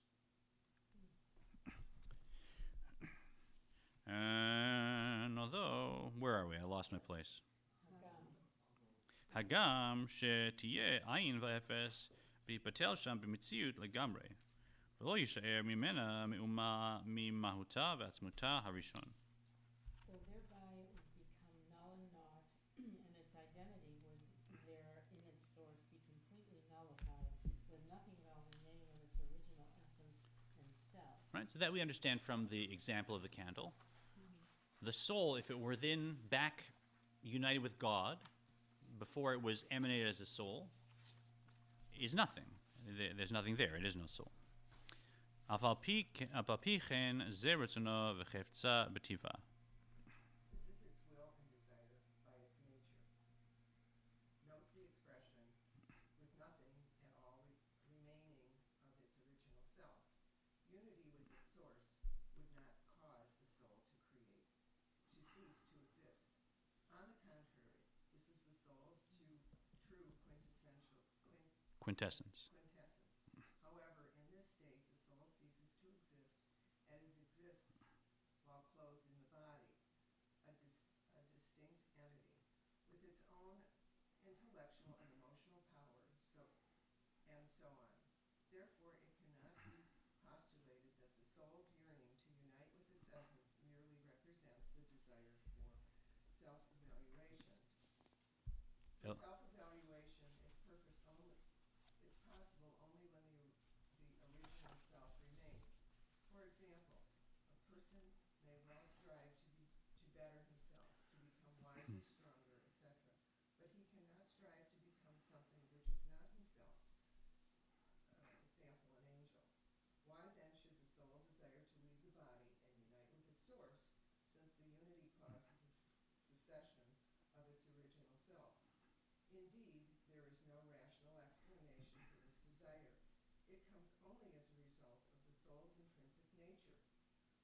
And although, where are we? I lost my place. Hagam שתהיה עין ואפס ויפתל שם במציאות לגמרי, ולא יישאר ממנה מאומה ממהותה ועצמותה הראשון. So thereby it would become null and naught, and its identity would there in its source be completely nullified, with nothing at all remaining of its original essence and self. Right, so that we understand from the example of the candle. The soul, if it were then back united with God, before it was emanated as a soul, is nothing. There's nothing there. It is no soul. אף על פי כן זה רצונו וחפצה בטבעה. This is its will and desire by its nature. Note the expression, with nothing at all remaining of its original self. Unity with its source would not cause the soul to create, to cease to exist. On the contrary, this is the soul's true Quintessence. However, in this state, the soul ceases to exist as it exists while clothed in the body, a distinct entity, with its own intellectual and emotional power, and so on. Therefore, it cannot be postulated that the soul's yearning to unite with its essence merely represents the desire for self-evaluation. Oh. Self-evaluation is possible only when the original self remains. For example, a person may well strive to better himself, to become wiser, indeed, there is no rational explanation for this desire. It comes only as a result of the soul's intrinsic nature.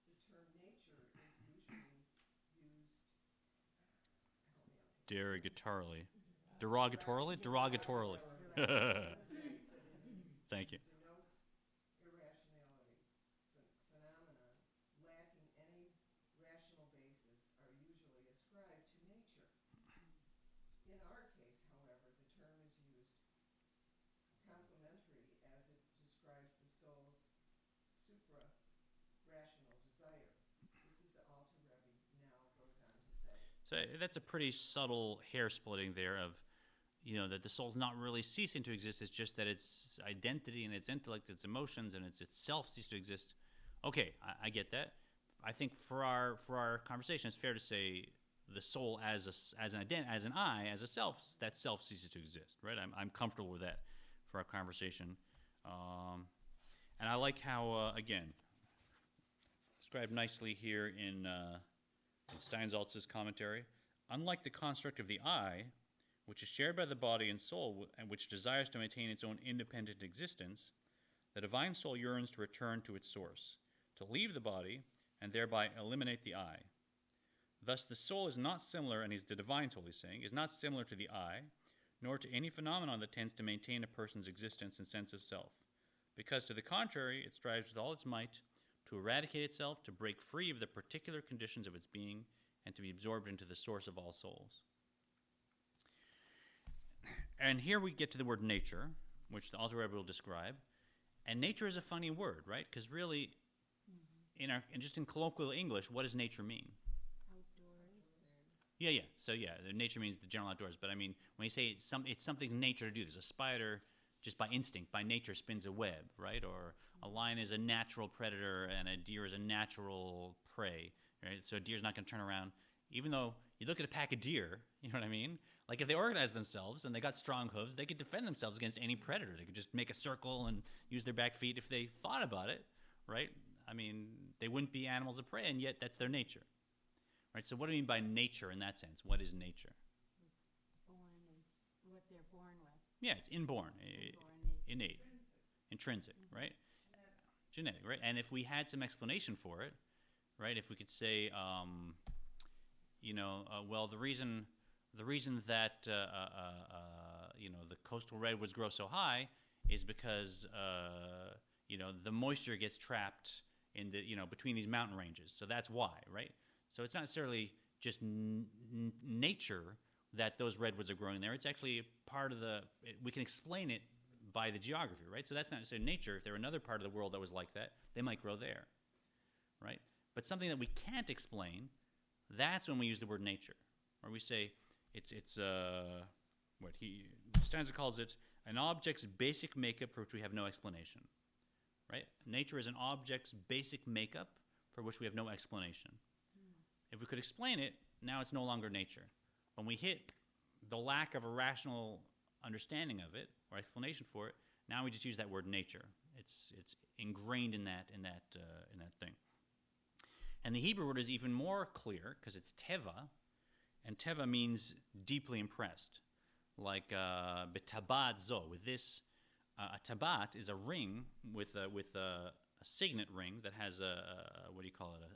The term nature is usually used, help me out here. Derogatorily. Derogatorily? Derogatorily. In the sense that it Thank you. denotes irrationality. Phenomena lacking any rational basis are usually ascribed to nature. In our case, however, the term is used complementary as it describes the soul's supra-rational desire. This is the Alter Rebbe now goes on to say. So that's a pretty subtle hair splitting there of, that the soul's not really ceasing to exist. It's just that its identity and its intellect, its emotions, and its itself cease to exist. Okay, I get that. I think for our conversation, it's fair to say the soul as an I, as a self, that self ceases to exist, right? I'm comfortable with that for our conversation. And I like how, again, described nicely here in Steinsaltz's commentary, unlike the construct of the I, which is shared by the body and soul and which desires to maintain its own independent existence, the divine soul yearns to return to its source, to leave the body and thereby eliminate the I. Thus, the soul is not similar, and the divine soul, he's saying, is not similar to the I, nor to any phenomenon that tends to maintain a person's existence and sense of self, because to the contrary, it strives with all its might to eradicate itself, to break free of the particular conditions of its being, and to be absorbed into the source of all souls. And here we get to the word nature, which the Alter Rebbe will describe. And nature is a funny word, right? Because really, just in colloquial English, what does nature mean? Outdoors. Yeah. So the nature means the general outdoors. But I mean, when you say it's something's nature to do this, a spider just by instinct, by nature, spins a web, right? Or a lion is a natural predator and a deer is a natural prey, right? So a deer's not going to turn around. Even though you look at a pack of deer, you know what I mean? Like if they organize themselves and they got strong hooves, they could defend themselves against any predator. They could just make a circle and use their back feet if they thought about it, right? I mean, they wouldn't be animals of prey, and yet that's their nature, right? So what do you mean by nature in that sense? What is nature? It's born is what they're born with. Yeah, it's inborn, Inborn nature. innate, intrinsic, right? Genetic, right? And if we had some explanation for it, right? If we could say, well, the reason that the coastal redwoods grow so high is because the moisture gets trapped in the between these mountain ranges. So that's why, right? So it's not necessarily just nature that those redwoods are growing there. It's actually part of we can explain it by the geography, right? So that's not necessarily nature. If there were another part of the world that was like that, they might grow there, right? But something that we can't explain, that's when we use the word nature, or we say it's what Stanza calls it an object's basic makeup for which we have no explanation, right? Nature is an object's basic makeup for which we have no explanation. If we could explain it, now it's no longer nature. When we hit the lack of a rational understanding of it or explanation for it, now we just use that word nature. It's ingrained in that thing. And the Hebrew word is even more clear because it's teva, and teva means deeply impressed. Like betabat zo. With this, a tabat is a ring with a signet ring that has a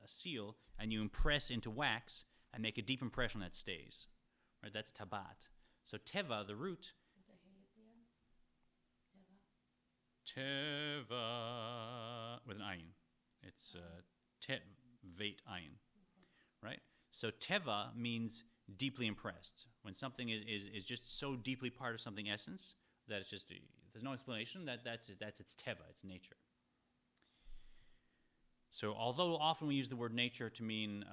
seal, and you impress into wax and make a deep impression that stays. Right? That's tabat. So teva, the root. With a hay at the end? Teva. Teva with an ayin. It's tet veit ayin. Right? So teva means deeply impressed. When something is just so deeply part of something essence that it's just there's no explanation, that's its teva, its nature. So although often we use the word nature to mean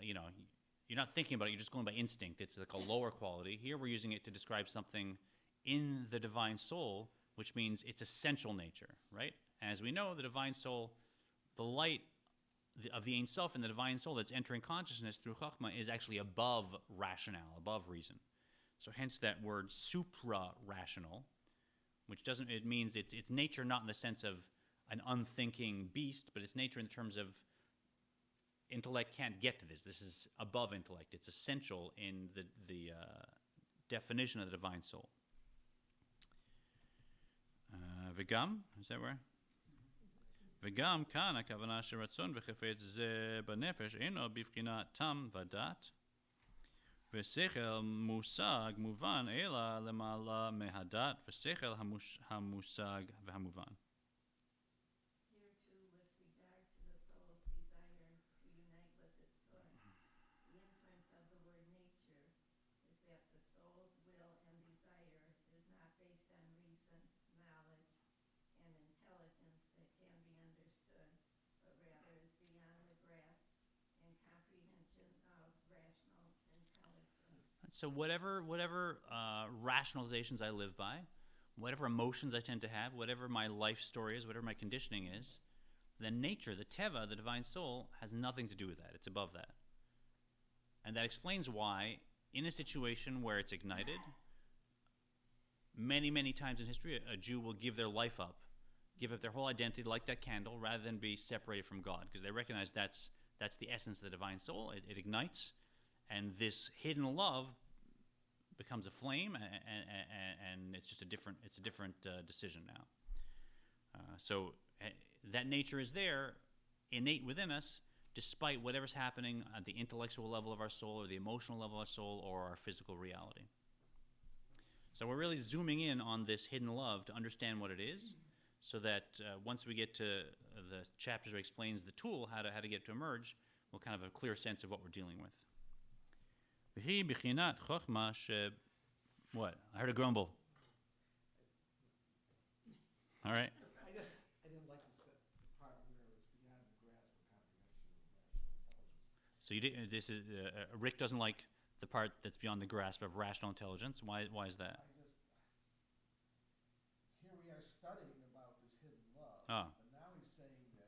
you're not thinking about it, you're just going by instinct. It's like a lower quality. Here we're using it to describe something in the divine soul, which means its essential nature, right? As we know, the divine soul, the light of the Ein Sof and the divine soul that's entering consciousness through Chachma is actually above rationale, above reason. So hence that word supra-rational, which it means it's nature not in the sense of an unthinking beast, but it's nature in terms of intellect can't get to this. This is above intellect. It's essential in the definition of the divine soul. V'gam, is that where? וגם כאן הכוונה שרצון וחפץ זה בנפש אינו בבחינת תם ודת ושכל מושג מובן אלא למעלה מהדת ושכל המושג והמובן. Here too, with regard to the soul's desire to unite with its source, the inference of the word nature is that the soul's will and desire is not based on reason, knowledge, and intelligence that can be understood, but rather is beyond the grasp and comprehension of rational intelligence. So whatever rationalizations I live by, whatever emotions I tend to have, whatever my life story is, whatever my conditioning is, the nature, the teva, the divine soul, has nothing to do with that. It's above that. And that explains why, in a situation where it's ignited, many, many times in history, a Jew will give their life up, give up their whole identity like that candle, rather than be separated from God, because they recognize that's the essence of the divine soul. It ignites, and this hidden love becomes a flame, and it's just a different decision now. So that nature is there, innate within us, despite whatever's happening at the intellectual level of our soul, or the emotional level of our soul, or our physical reality. So we're really zooming in on this hidden love to understand what it is, so that once we get to the chapters where it explains the tool, how to get it to emerge, we'll kind of have a clear sense of what we're dealing with. V'hi b'chinat chokhmah what? I heard a grumble. All right. I didn't like the part where it's beyond the grasp of comprehension of rational intelligence. So you did, this is Rick doesn't like the part that's beyond the grasp of rational intelligence. Why is that? Here we are studying about this hidden love, Oh. but now he's saying that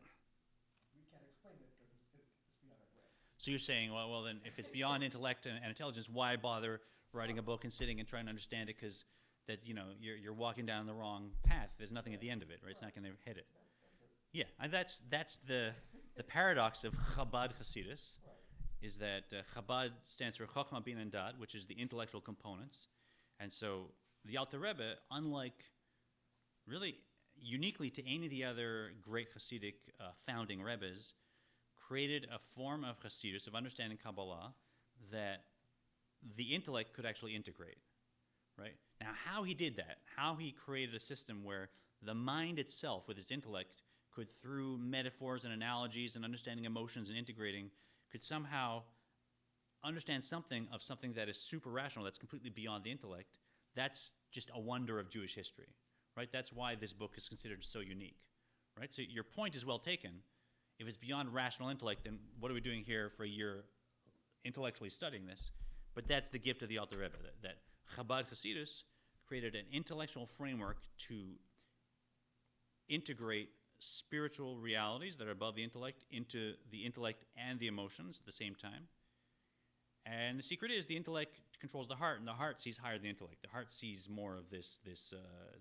we can't explain it because it's beyond our grasp. So you're saying, well, then if it's beyond intellect and intelligence, why bother writing a book and sitting and trying to understand it? Because that you're walking down the wrong path. There's nothing at the end of it, right? It's not going to hit it. Yeah, and that's the paradox of Chabad Hasidus, is that Chabad stands for Chokhmah Bin and Dad, which is the intellectual components, and so the Alter Rebbe, unlike really uniquely to any of the other great Hasidic founding Rebbes, created a form of Hasidus, of understanding Kabbalah, that the intellect could actually integrate, right? Now, how he did that, how he created a system where the mind itself, with its intellect, could, through metaphors and analogies and understanding emotions and integrating, could somehow understand something of something that is super rational, that's completely beyond the intellect. That's just a wonder of Jewish history, right? That's why this book is considered so unique, right? So your point is well taken. If it's beyond rational intellect, then what are we doing here for a year intellectually studying this? But that's the gift of the Alter Rebbe, that Chabad Hasidus created an intellectual framework to integrate spiritual realities that are above the intellect into the intellect and the emotions at the same time. And the secret is the intellect controls the heart, and the heart sees higher than the intellect. The heart sees more of this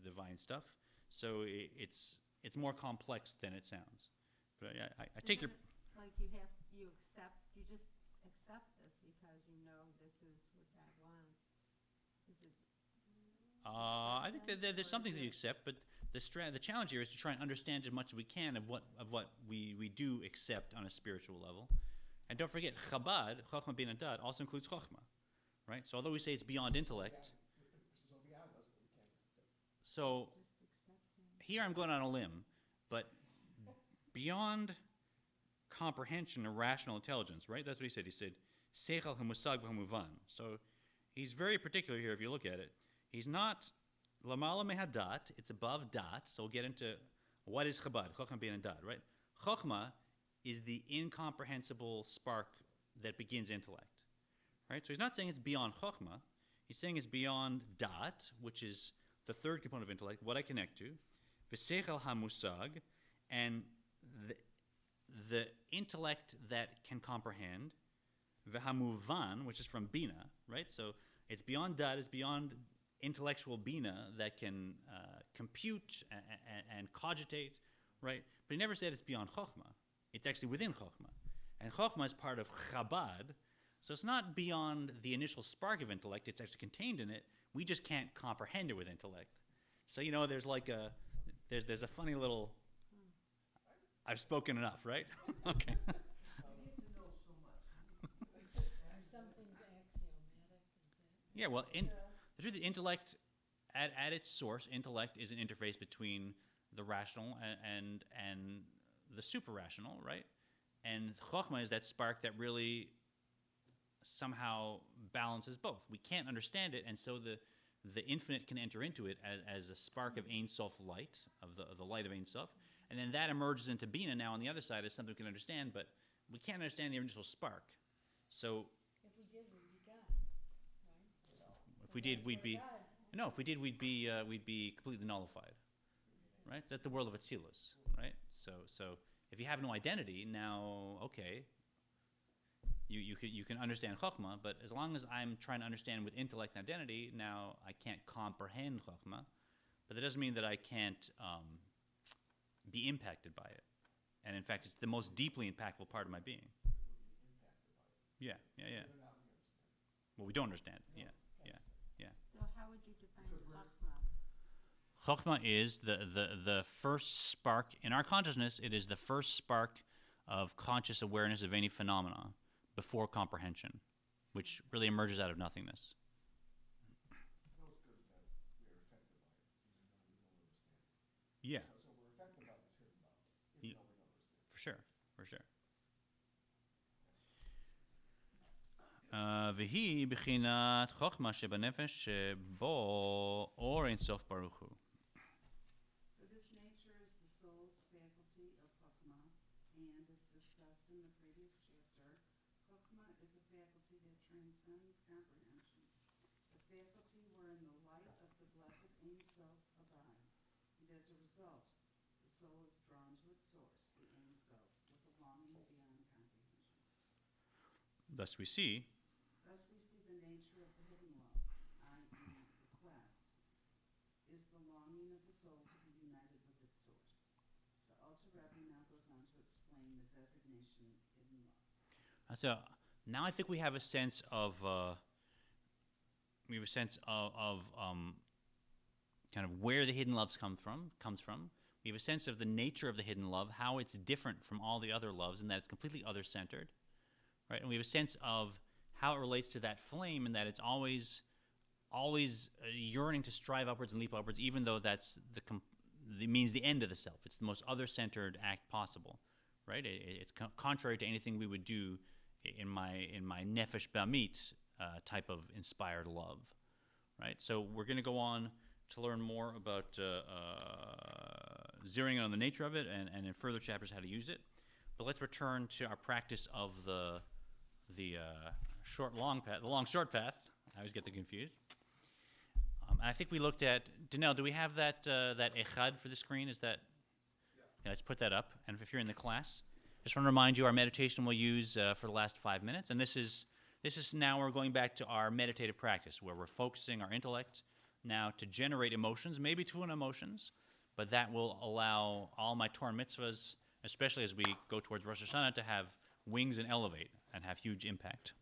divine stuff. So it's more complex than it sounds. But I take your... Like you just accept this because you know this is what God wants. Is it? I think that there's some things that you accept, but the challenge here is to try and understand as much as we can of what we do accept on a spiritual level. And don't forget, Chabad, Chokhmah Bin Dad, also includes Chokhmah, right? So although we say it's beyond intellect, so here I'm going on a limb, but beyond comprehension or rational intelligence, right? That's what he said. He said, Seichel hamusag v'hamuvan. So he's very particular here if you look at it. He's not lamala mehadat, it's above dat, so we'll get into what is Chabad, Chokhmah Bin Dad, right? Chokhmah is the incomprehensible spark that begins intellect, right? So he's not saying it's beyond Chokhmah, he's saying it's beyond dat, which is the third component of intellect, what I connect to, v'seichel hamusag, and the intellect that can comprehend, v'hamuvan, which is from bina, right? So it's beyond dat, it's beyond intellectual bina that can compute and cogitate, right? But he never said it's beyond Chokhmah. It's actually within Chokhmah. And Chokhmah is part of Chabad, So it's not beyond the initial spark of intellect. It's actually contained in it. We just can't comprehend it with intellect. So, there's like there's a funny little, I've spoken enough, right? Okay. You get to know so much. Something's axiomatic, Yeah, well, the truth is, intellect, at its source, intellect is an interface between the rational and the super rational, right? And chokhmah is that spark that really somehow balances both. We can't understand it, and so the infinite can enter into it as a spark of Ein Sof light, of the light of Ein Sof, and then that emerges into Bina now on the other side as something we can understand, but we can't understand the initial spark. So If we did, we'd be God, right? if we did, we'd be no. If we did, we'd be completely nullified, right? That's the world of Atzilus, right? So if you have no identity, now okay, you can understand Chokhmah, but as long as I'm trying to understand with intellect and identity, now I can't comprehend Chokhmah, but that doesn't mean that I can't be impacted by it. And in fact, it's the most deeply impactful part of my being. Yeah. Well, we don't understand. Yeah. So how would you define Chokhmah? Chokhmah is the first spark in our consciousness. It is the first spark of conscious awareness of any phenomena before comprehension, which really emerges out of nothingness. Feels good that we're affected by it, even though we don't understand it. Yeah, So we're affected by this hidden love, even Yeah. though we don't understand it. for sure. והיא בחינת חוכמה שבנפש שבו אור אין סוף ברוך הוא. For this nature is the soul's faculty of Chokhmah, and as discussed in the previous chapter, Chokhmah is a faculty that transcends comprehension, a faculty wherein the light of the blessed Ein Sof abides, and as a result, the soul is drawn to its source, the Ein Sof, with a longing beyond comprehension. Thus we see Thus we see the nature of the hidden love, i.e., the quest, is the longing of the soul to be united with its source. The Alter Rebbe now goes on to explain the designation hidden love. So now I think we have a sense of kind of where the hidden loves comes from. We have a sense of the nature of the hidden love, how it's different from all the other loves, and that it's completely other-centered, right? And we have a sense of how it relates to that flame, and that it's always yearning to strive upwards and leap upwards, even though that's it means the end of the self. It's the most other-centered act possible, right? It's contrary to anything we would do in my nefesh bamit type of inspired love, right? So we're going to go on to learn more about zeroing in on the nature of it, and in further chapters how to use it. But let's return to our practice of the long short path. I always get them confused. And I think we looked at Danelle. Do we have that echad for the screen? Is that? Yeah, let's put that up. And if you're in the class, just want to remind you our meditation we'll use for the last 5 minutes. And this is now we're going back to our meditative practice where we're focusing our intellect now to generate emotions, maybe 2 emotions, but that will allow all my Torah mitzvahs, especially as we go towards Rosh Hashanah, to have wings and elevate and have huge impact.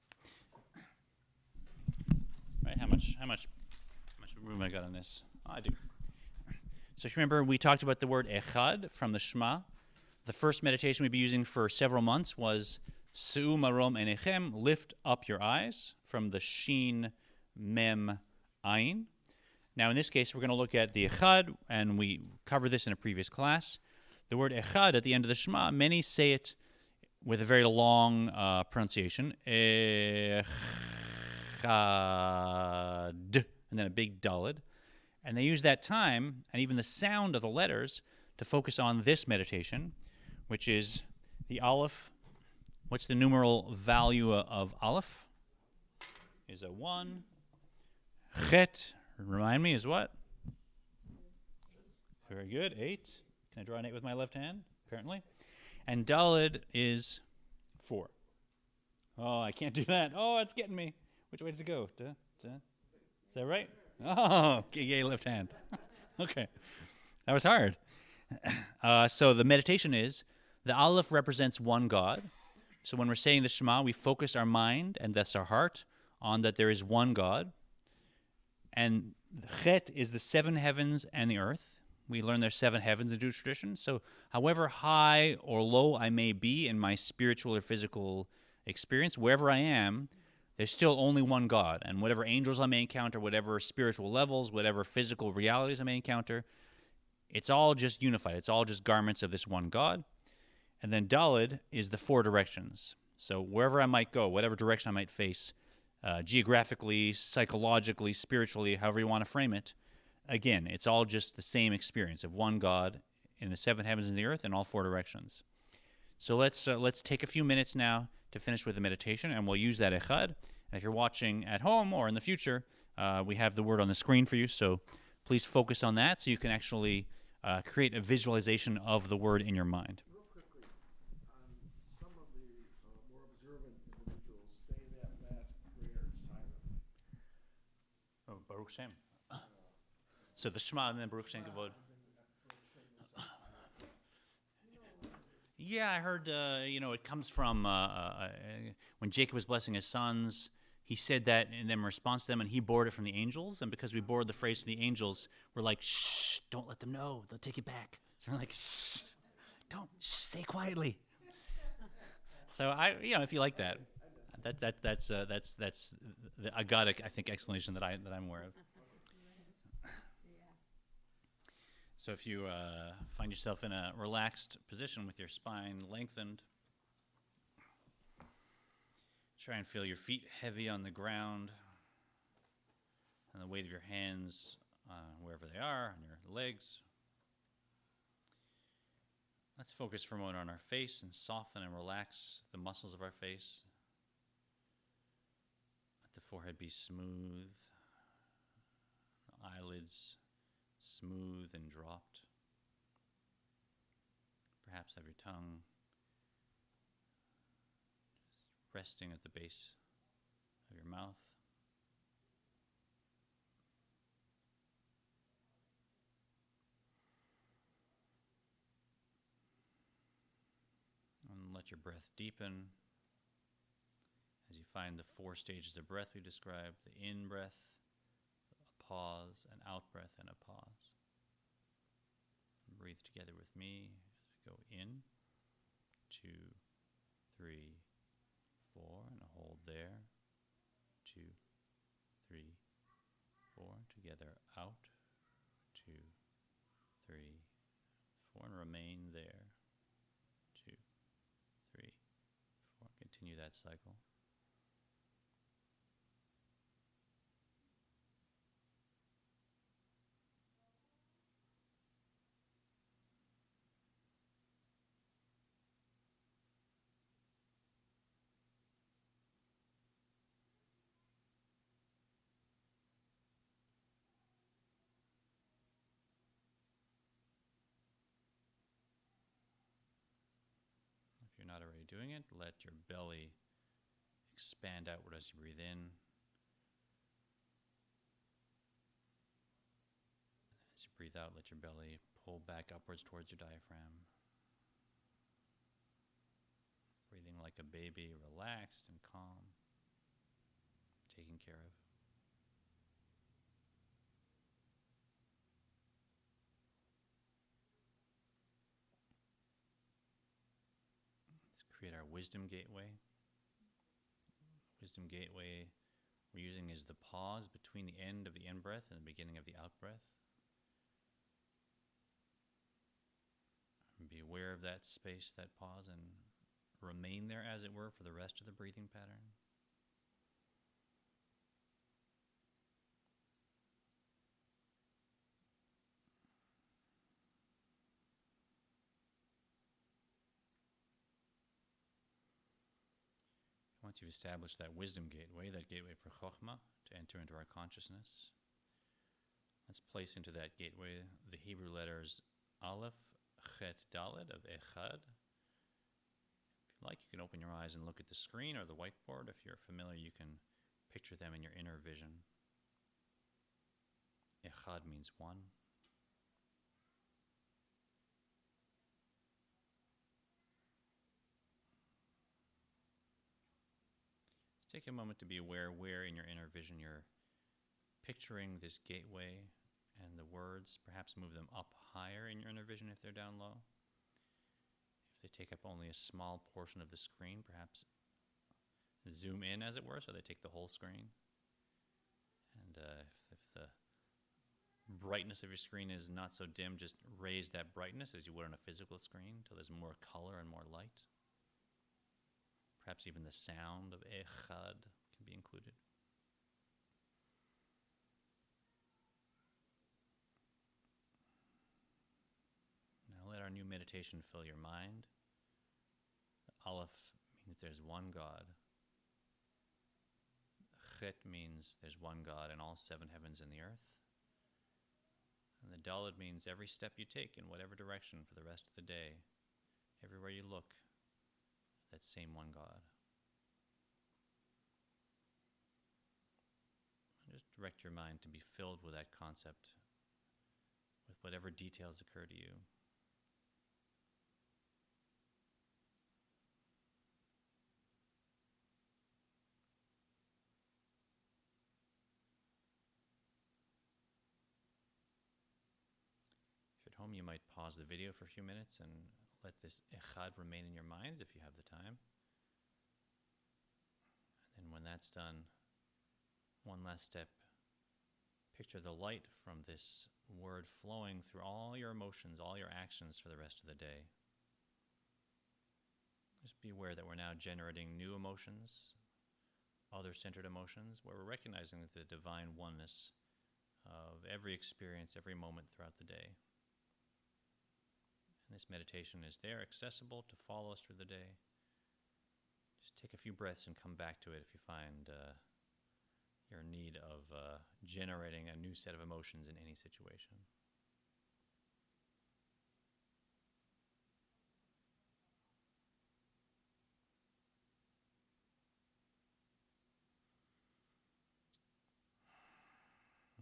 Right? How much room I got on this? Oh, I do. So if you remember, we talked about the word echad from the Shema. The first meditation we'd be using for several months was Se'u marom enechem, lift up your eyes, from the Shin Mem Ayin. Now in this case, we're going to look at the echad, and we covered this in a previous class. The word echad at the end of the Shema, many say it with a very long pronunciation, echad, and then a big daled. And they use that time, and even the sound of the letters, to focus on this meditation, which is the aleph. What's the numeral value of aleph? Is a 1. Chet, remind me, is what? Very good, 8. Can I draw an 8 with my left hand? Apparently. And daled is 4. Oh, I can't do that. Oh, it's getting me. Which way does it go? Is that right? Oh, yay, left hand. Okay. That was hard. So the meditation is, the aleph represents one God. So when we're saying the Shema, we focus our mind and thus our heart on that there is one God. And Chet is the seven heavens and the earth. We learn there's seven heavens in Jewish tradition. So however high or low I may be in my spiritual or physical experience, wherever I am, there's still only one God. And whatever angels I may encounter, whatever spiritual levels, whatever physical realities I may encounter, it's all just unified. It's all just garments of this one God. And then Daled is the four directions. So wherever I might go, whatever direction I might face, geographically, psychologically, spiritually, however you want to frame it, again, it's all just the same experience of one God in the seven heavens and the earth in all four directions. So let's take a few minutes now to finish with the meditation, and we'll use that echad. And if you're watching at home or in the future, we have the word on the screen for you, so please focus on that so you can actually create a visualization of the word in your mind. Real quickly, some of the more observant individuals say that last prayer silently. Oh, Baruch Shem. So the Shema and then Baruch Shem Kavod. Yeah, I heard, it comes from when Jacob was blessing his sons, he said that in response to them, and he borrowed it from the angels. And because we borrowed the phrase from the angels, we're like, shh, don't let them know. They'll take it back. So we're like, shh, don't, say quietly. So if you like that, that's the agadic, I think, explanation that I'm aware of. So if you find yourself in a relaxed position with your spine lengthened, try and feel your feet heavy on the ground and the weight of your hands wherever they are, on your legs. Let's focus for a moment on our face and soften and relax the muscles of our face. Let the forehead be smooth, the eyelids smooth and dropped. Perhaps have your tongue just resting at the base of your mouth. And let your breath deepen as you find the four stages of breath we described: the in-breath, a pause, an out-breath, and a pause. And breathe together with me as we go in, 2, 3, 4, and hold there, 2, 3, 4, together out, 2, 3, 4, and remain there, 2, 3, 4. Continue that cycle. If you're not already doing it, let your belly expand outward as you breathe in. As you breathe out, let your belly pull back upwards towards your diaphragm. Breathing like a baby, relaxed and calm, taken care of. Let's create our wisdom gateway. Wisdom gateway we're using is the pause between the end of the in-breath and the beginning of the out-breath. And be aware of that space, that pause, and remain there, as it were, for the rest of the breathing pattern. Once you've established that wisdom gateway, that gateway for Chokhmah, to enter into our consciousness, let's place into that gateway the Hebrew letters Aleph, Chet, Dalet of Echad. If you like, you can open your eyes and look at the screen or the whiteboard. If you're familiar, you can picture them in your inner vision. Echad means one. Just take a moment to be aware where in your inner vision you're picturing this gateway and the words. Perhaps move them up higher in your inner vision if they're down low. If they take up only a small portion of the screen, perhaps zoom in, as it were, so they take the whole screen. And if the brightness of your screen is not so dim, just raise that brightness as you would on a physical screen until there's more color and more light. Perhaps even the sound of echad can be included. Now let our new meditation fill your mind. The Aleph means there's one God. Chet means there's one God in all 7 heavens and the earth. And the Daled means every step you take in whatever direction for the rest of the day, everywhere you look, that same one God. And just direct your mind to be filled with that concept, with whatever details occur to you. Home, you might pause the video for a few minutes and let this echad remain in your minds if you have the time. And then when that's done, one last step. Picture the light from this word flowing through all your emotions, all your actions for the rest of the day. Just be aware that we're now generating new emotions, other-centered emotions, where we're recognizing the divine oneness of every experience, every moment throughout the day. And this meditation is there, accessible to follow us through the day. Just take a few breaths and come back to it if you find your need of generating a new set of emotions in any situation.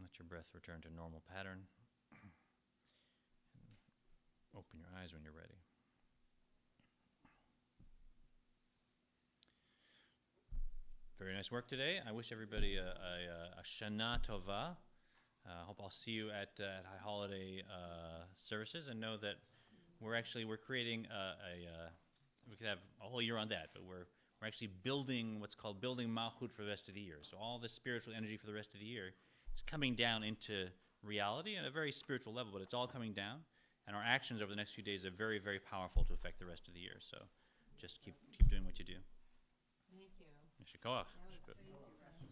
Let your breath return to normal pattern. Open your eyes when you're ready. Very nice work today. I wish everybody a Shana Tova. I hope I'll see you at High Holiday services, and know that we're creating we could have a whole year on that, but we're actually building what's called building Malchut for the rest of the year. So all this spiritual energy for the rest of the year, it's coming down into reality at a very spiritual level, but it's all coming down. And our actions over the next few days are very, very powerful to affect the rest of the year. So just keep doing what you do. Thank you. Yeshar koach. That was Good. Yashar koach.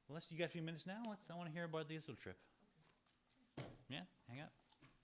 Well, you got a few minutes now. I want to hear about the Israel trip.